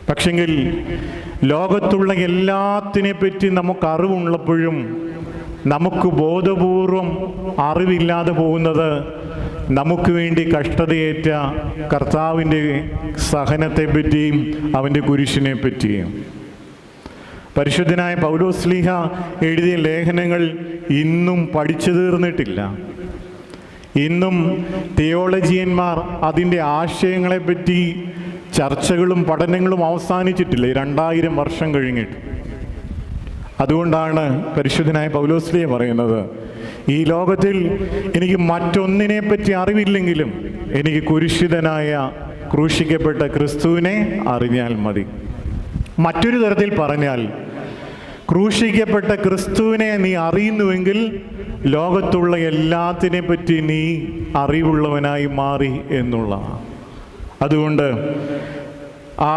പക്ഷെങ്കിൽ ലോകത്തുള്ള എല്ലാത്തിനെ പറ്റി നമുക്ക് അറിവുള്ളപ്പോഴും നമുക്ക് ബോധപൂർവം അറിവില്ലാതെ പോകുന്നത് നമുക്ക് വേണ്ടി കഷ്ടതയേറ്റ കർത്താവിൻ്റെ സഹനത്തെ പറ്റിയും അവൻ്റെ കുരിശിനെ പറ്റിയും. പരിശുദ്ധനായ പൗലോസ്ലീഹ എഴുതിയ ലേഖനങ്ങൾ ഇന്നും പഠിച്ചു തീർന്നിട്ടില്ല. ഇന്നും തിയോളജിയന്മാർ അതിൻ്റെ ആശയങ്ങളെപ്പറ്റി ചർച്ചകളും പഠനങ്ങളും അവസാനിച്ചിട്ടില്ല 2000 വർഷം കഴിഞ്ഞിട്ട്. അതുകൊണ്ടാണ് പരിശുദ്ധനായ പൗലോസ്ലീഹ പറയുന്നത്, ഈ ലോകത്തിൽ എനിക്ക് മറ്റൊന്നിനെ പറ്റി അറിവില്ലെങ്കിലും എനിക്ക് കുരിശിതനായ ക്രൂശിക്കപ്പെട്ട ക്രിസ്തുവിനെ അറിഞ്ഞാൽ മതി. മറ്റൊരു തരത്തിൽ പറഞ്ഞാൽ, ക്രൂശിക്കപ്പെട്ട ക്രിസ്തുവിനെ നീ അറിയുന്നുവെങ്കിൽ ലോകത്തുള്ള എല്ലാത്തിനെ പറ്റി നീ അറിവുള്ളവനായി മാറി എന്നുള്ളതാണ്. അതുകൊണ്ട് ആ